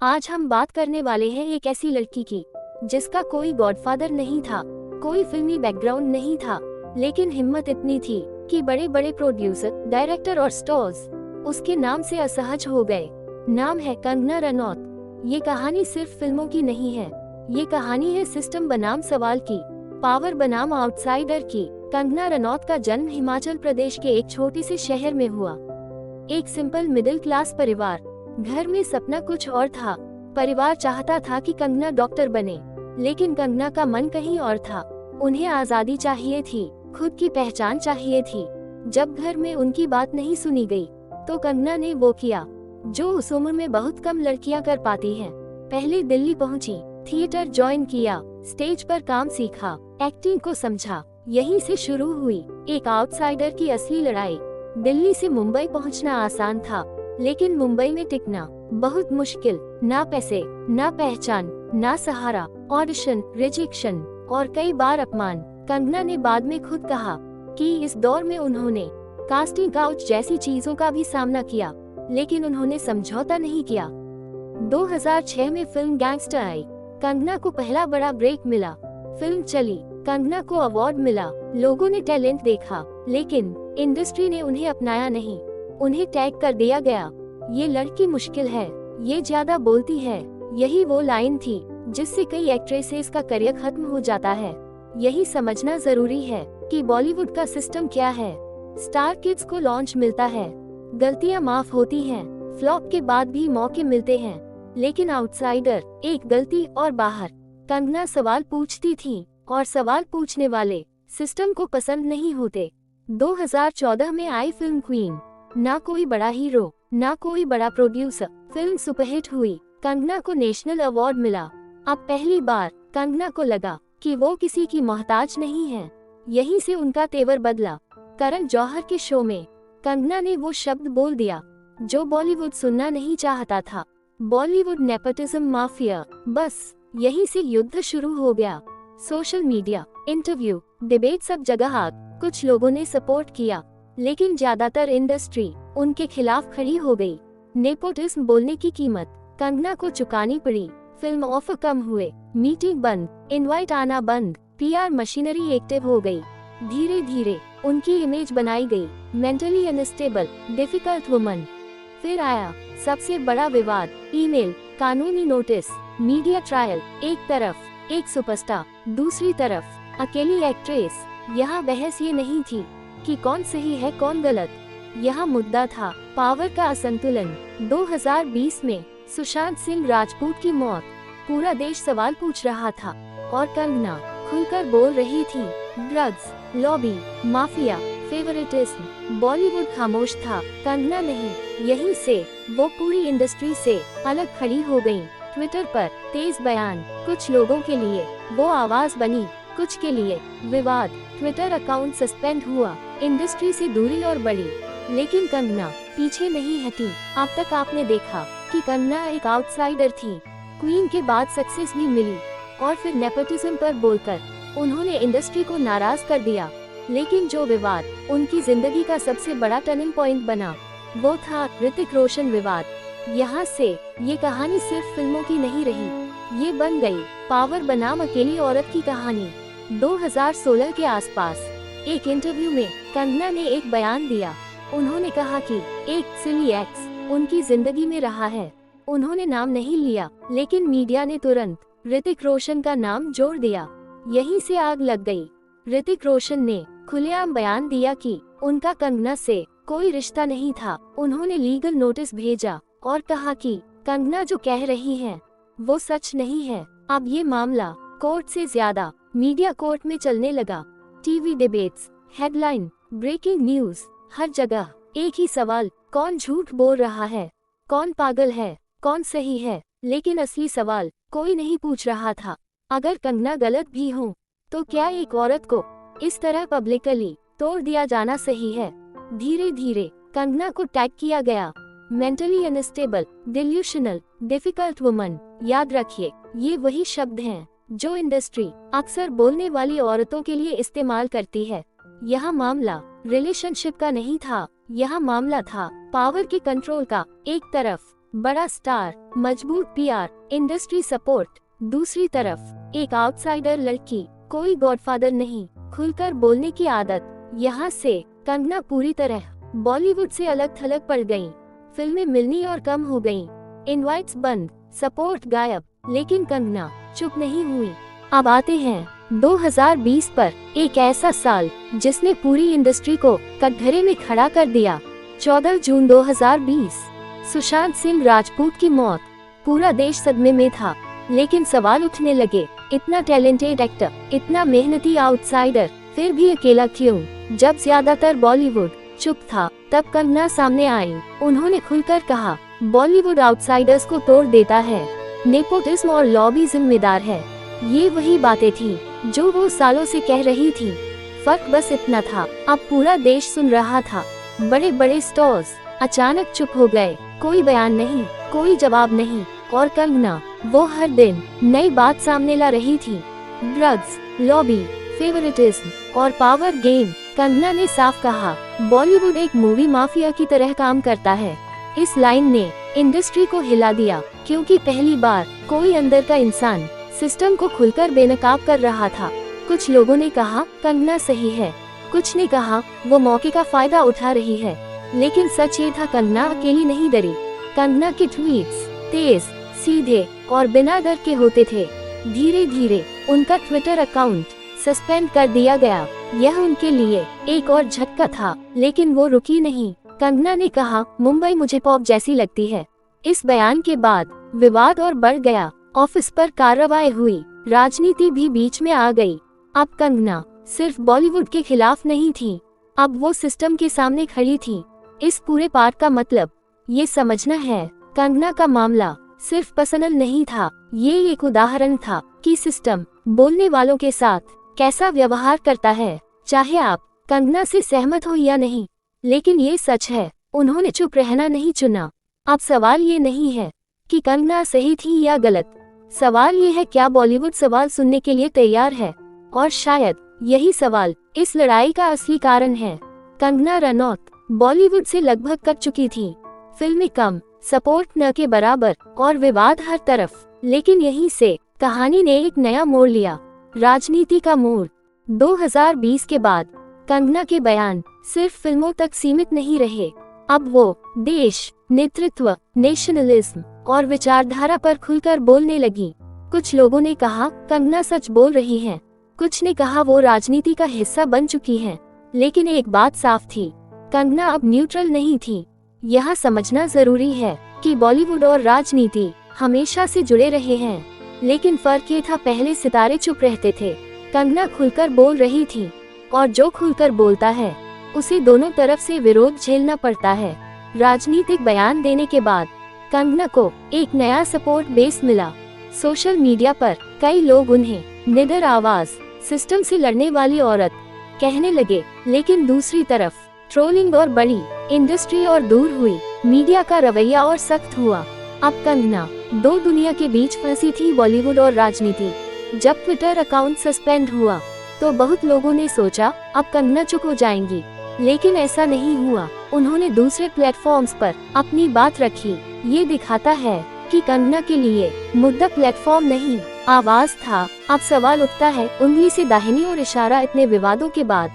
आज हम बात करने वाले हैं एक ऐसी लड़की की जिसका कोई गॉडफादर नहीं था, कोई फिल्मी बैकग्राउंड नहीं था, लेकिन हिम्मत इतनी थी कि बड़े बड़े प्रोड्यूसर, डायरेक्टर और स्टार्स उसके नाम से असहज हो गए। नाम है कंगना रनौत। ये कहानी सिर्फ फिल्मों की नहीं है, ये कहानी है सिस्टम बनाम सवाल की, पावर बनाम आउटसाइडर की। कंगना रनौत का जन्म हिमाचल प्रदेश के एक छोटे से शहर में हुआ। एक सिंपल मिडिल क्लास परिवार, घर में सपना कुछ और था। परिवार चाहता था कि कंगना डॉक्टर बने, लेकिन कंगना का मन कहीं और था। उन्हें आजादी चाहिए थी, खुद की पहचान चाहिए थी। जब घर में उनकी बात नहीं सुनी गई, तो कंगना ने वो किया जो उस उम्र में बहुत कम लड़कियां कर पाती हैं। पहले दिल्ली पहुंची, थिएटर ज्वाइन किया, स्टेज पर काम सीखा, एक्टिंग को समझा। यहीं से शुरू हुई एक आउटसाइडर की असली लड़ाई। दिल्ली से मुंबई पहुंचना आसान था, लेकिन मुंबई में टिकना बहुत मुश्किल। ना पैसे, ना पहचान, ना सहारा, ऑडिशन, रिजेक्शन और कई बार अपमान। कंगना ने बाद में खुद कहा कि इस दौर में उन्होंने कास्टिंग काउच जैसी चीजों का भी सामना किया, लेकिन उन्होंने समझौता नहीं किया। 2006 में फिल्म गैंगस्टर आई, कंगना को पहला बड़ा ब्रेक मिला। फिल्म चली, कंगना को अवार्ड मिला, लोगों ने टैलेंट देखा, लेकिन इंडस्ट्री ने उन्हें अपनाया नहीं। उन्हें टैग कर दिया गया, ये लड़की मुश्किल है, ये ज्यादा बोलती है। यही वो लाइन थी जिससे कई एक्ट्रेसेस का करियर खत्म हो जाता है। यही समझना जरूरी है कि बॉलीवुड का सिस्टम क्या है। स्टार किड्स को लॉन्च मिलता है, गलतियां माफ होती हैं, फ्लॉप के बाद भी मौके मिलते हैं, लेकिन आउटसाइडर, एक गलती और बाहर। कंगना सवाल पूछती थी, और सवाल पूछने वाले सिस्टम को पसंद नहीं होते। 2014 में आई फिल्म क्वीन, ना कोई बड़ा हीरो, ना कोई बड़ा प्रोड्यूसर, फिल्म सुपरहिट हुई। कंगना को नेशनल अवार्ड मिला। अब पहली बार कंगना को लगा कि वो किसी की मोहताज नहीं है। यहीं से उनका तेवर बदला। करण जौहर के शो में कंगना ने वो शब्द बोल दिया जो बॉलीवुड सुनना नहीं चाहता था, बॉलीवुड नेपोटिज्म माफिया। बस यहीं से युद्ध शुरू हो गया। सोशल मीडिया, इंटरव्यू, डिबेट, सब जगह आग। कुछ लोगों ने सपोर्ट किया, लेकिन ज्यादातर इंडस्ट्री उनके खिलाफ खड़ी हो गई। नेपोटिज्म बोलने की कीमत कंगना को चुकानी पड़ी। फिल्म ऑफर कम हुए, मीटिंग बंद, इनवाइट आना बंद, पीआर मशीनरी एक्टिव हो गई। धीरे धीरे उनकी इमेज बनाई गई, मेंटली अनस्टेबल, डिफिकल्ट वुमन। फिर आया सबसे बड़ा विवाद, ईमेल, कानूनी नोटिस, मीडिया ट्रायल। एक तरफ एक सुपरस्टार, दूसरी तरफ अकेली एक्ट्रेस। यहाँ बहस ये नहीं थी कि कौन सही है कौन गलत, यहाँ मुद्दा था पावर का असंतुलन। 2020 में सुशांत सिंह राजपूत की मौत, पूरा देश सवाल पूछ रहा था, और कंगना खुलकर बोल रही थी। Drugs, lobby, mafia, favouritism, Bollywood खामोश था, कंगना नहीं। यहीं से वो पूरी इंडस्ट्री से अलग खड़ी हो गयी। ट्विटर पर तेज बयान, कुछ लोगों के लिए वो आवाज बनी, कुछ के लिए विवाद। ट्विटर अकाउंट सस्पेंड हुआ, इंडस्ट्री से दूरी और बढ़ी, लेकिन कंगना पीछे नहीं हटी। अब तक आपने देखा कि कंगना एक आउटसाइडर थी। क्वीन के बाद सक्सेस भी मिली, और फिर नेपोटिज्म पर बोलकर उन्होंने इंडस्ट्री को नाराज कर दिया। लेकिन जो विवाद उनकी जिंदगी का सबसे बड़ा टर्निंग पॉइंट बना, वो था ऋतिक रोशन विवाद। यहाँ से ये कहानी सिर्फ फिल्मों की नहीं रही, ये बन गई पावर बनाम अकेली औरत की कहानी। 2016 के आसपास एक इंटरव्यू में कंगना ने एक बयान दिया। उन्होंने कहा कि एक सिली एक्स उनकी जिंदगी में रहा है। उन्होंने नाम नहीं लिया, लेकिन मीडिया ने तुरंत ऋतिक रोशन का नाम जोड़ दिया। यहीं से आग लग गई। ऋतिक रोशन ने खुलेआम बयान दिया कि उनका कंगना से कोई रिश्ता नहीं था। उन्होंने लीगल नोटिस भेजा और कहा कि कंगना जो कह रही है वो सच नहीं है। अब ये मामला कोर्ट से ज्यादा मीडिया कोर्ट में चलने लगा। TV debates, headline, breaking news, हर जगह एक ही सवाल, कौन झूठ बोल रहा है, कौन पागल है, कौन सही है। लेकिन असली सवाल कोई नहीं पूछ रहा था, अगर कंगना गलत भी हो तो क्या एक औरत को इस तरह पब्लिकली तोड़ दिया जाना सही है। धीरे धीरे कंगना को टैग किया गया, mentally unstable, delusional, difficult woman. याद रखिए, ये वही शब्द हैं जो इंडस्ट्री अक्सर बोलने वाली औरतों के लिए इस्तेमाल करती है। यह मामला रिलेशनशिप का नहीं था, यह मामला था पावर के कंट्रोल का। एक तरफ बड़ा स्टार, मजबूत पीआर, इंडस्ट्री सपोर्ट। दूसरी तरफ एक आउटसाइडर लड़की, कोई गॉडफादर नहीं, खुलकर बोलने की आदत। यहाँ से कंगना पूरी तरह बॉलीवुड से अलग थलग पड़ गईं। फिल्में मिलनी और कम हो गईं, इनवाइट्स बंद, सपोर्ट गायब, लेकिन कंगना चुप नहीं हुई। अब आते हैं 2020 पर, एक ऐसा साल जिसने पूरी इंडस्ट्री को कटघरे में खड़ा कर दिया। 14 जून 2020, सुशांत सिंह राजपूत की मौत। पूरा देश सदमे में था, लेकिन सवाल उठने लगे, इतना टैलेंटेड एक्टर, इतना मेहनती आउटसाइडर, फिर भी अकेला क्यों? जब ज्यादातर बॉलीवुड चुप था, तब कंगना सामने आई। उन्होंने खुलकर कहा, बॉलीवुड आउटसाइडर्स को तोड़ देता है, नेपोटिज्म और लॉबी जिम्मेदार है। ये वही बातें थी जो वो सालों से कह रही थी। फर्क बस इतना था, अब पूरा देश सुन रहा था। बड़े बड़े स्टार्स अचानक चुप हो गए, कोई बयान नहीं, कोई जवाब नहीं। और कंगना, वो हर दिन नई बात सामने ला रही थी। ड्रग्स, लॉबी, फेवरेटिज्म और पावर गेम। कंगना ने साफ कहा, बॉलीवुड एक मूवी माफिया की तरह काम करता है। इस लाइन ने इंडस्ट्री को हिला दिया, क्योंकि पहली बार कोई अंदर का इंसान सिस्टम को खुलकर बेनकाब कर रहा था। कुछ लोगों ने कहा कंगना सही है, कुछ ने कहा वो मौके का फायदा उठा रही है, लेकिन सच ये था, कंगना अकेली नहीं डरी। कंगना के ट्वीट्स तेज, सीधे और बिना डर के होते थे। धीरे धीरे उनका ट्विटर अकाउंट सस्पेंड कर दिया गया। यह उनके लिए एक और झटका था, लेकिन वो रुकी नहीं। कंगना ने कहा, मुंबई मुझे पॉप जैसी लगती है। इस बयान के बाद विवाद और बढ़ गया। ऑफिस पर कार्रवाई हुई, राजनीति भी बीच में आ गई। अब कंगना सिर्फ बॉलीवुड के खिलाफ नहीं थी, अब वो सिस्टम के सामने खड़ी थी। इस पूरे पार्ट का मतलब ये समझना है, कंगना का मामला सिर्फ पर्सनल नहीं था, ये एक उदाहरण था कि सिस्टम बोलने वालों के साथ कैसा व्यवहार करता है। चाहे आप कंगना से सहमत हो या नहीं, लेकिन ये सच है, उन्होंने चुप रहना नहीं चुना। अब सवाल ये नहीं है कि कंगना सही थी या गलत, सवाल ये है क्या बॉलीवुड सवाल सुनने के लिए तैयार है। और शायद यही सवाल इस लड़ाई का असली कारण है। कंगना रनौत बॉलीवुड से लगभग कट चुकी थी, फिल्में कम, सपोर्ट न के बराबर और विवाद हर तरफ। लेकिन यहीं से कहानी ने एक नया मोड़ लिया, राजनीति का मोड़। 2020 के बाद कंगना के बयान सिर्फ फिल्मों तक सीमित नहीं रहे, अब वो देश, नेतृत्व, नेशनलिज्म और विचारधारा पर खुलकर बोलने लगी। कुछ लोगों ने कहा कंगना सच बोल रही है, कुछ ने कहा वो राजनीति का हिस्सा बन चुकी है। लेकिन एक बात साफ थी, कंगना अब न्यूट्रल नहीं थी। यह समझना जरूरी है कि बॉलीवुड और राजनीति हमेशा से जुड़े रहे हैं, लेकिन फर्क ये था, पहले सितारे चुप रहते थे, कंगना खुलकर बोल रही थी। और जो खुलकर बोलता है उसे दोनों तरफ से विरोध झेलना पड़ता है। राजनीतिक बयान देने के बाद कंगना को एक नया सपोर्ट बेस मिला। सोशल मीडिया पर कई लोग उन्हें निडर आवाज, सिस्टम से लड़ने वाली औरत कहने लगे। लेकिन दूसरी तरफ ट्रोलिंग और बड़ी, इंडस्ट्री और दूर हुई, मीडिया का रवैया और सख्त हुआ। अब कंगना दो दुनिया के बीच फंसी थी, बॉलीवुड और राजनीति। जब ट्विटर अकाउंट सस्पेंड हुआ तो बहुत लोगों ने सोचा अब कंगना चुप हो जाएंगी, लेकिन ऐसा नहीं हुआ। उन्होंने दूसरे प्लेटफॉर्म्स पर अपनी बात रखी। ये दिखाता है कि कंगना के लिए मुद्दा प्लेटफॉर्म नहीं, आवाज था। अब सवाल उठता है, उंगली से दाहिनी और इशारा। इतने विवादों के बाद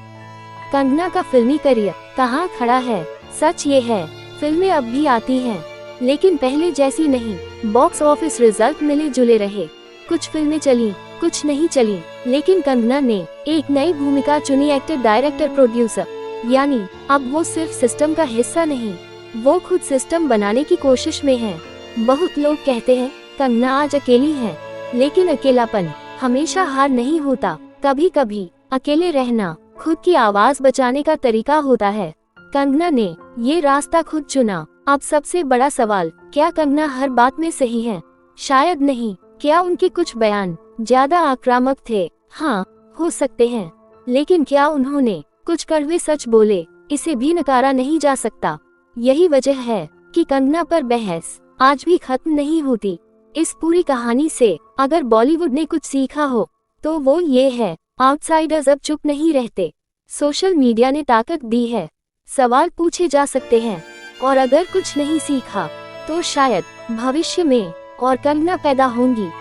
कंगना का फिल्मी करियर कहाँ खड़ा है? सच ये है, फिल्में अब भी आती हैं, लेकिन पहले जैसी नहीं। बॉक्स ऑफिस रिजल्ट मिले जुले रहे, कुछ फिल्में चली, कुछ नहीं चली, लेकिन कंगना ने एक नई भूमिका चुनी, एक्टर, डायरेक्टर, प्रोड्यूसर। यानी अब वो सिर्फ सिस्टम का हिस्सा नहीं, वो खुद सिस्टम बनाने की कोशिश में है। बहुत लोग कहते हैं कंगना आज अकेली है, लेकिन अकेलापन हमेशा हार नहीं होता। कभी कभी अकेले रहना खुद की आवाज बचाने का तरीका होता है। कंगना ने ये रास्ता खुद चुना। अब सबसे बड़ा सवाल, क्या कंगना हर बात में सही है? शायद नहीं। क्या उनके कुछ बयान ज्यादा आक्रामक थे? हाँ, हो सकते हैं। लेकिन क्या उन्होंने कुछ कड़वे सच बोले? इसे भी नकारा नहीं जा सकता। यही वजह है कि कंगना पर बहस आज भी खत्म नहीं होती। इस पूरी कहानी से अगर बॉलीवुड ने कुछ सीखा हो तो वो ये है, आउटसाइडर्स अब चुप नहीं रहते। सोशल मीडिया ने ताकत दी है, सवाल पूछे जा सकते हैं। और अगर कुछ नहीं सीखा तो शायद भविष्य में और कंगना पैदा होंगी।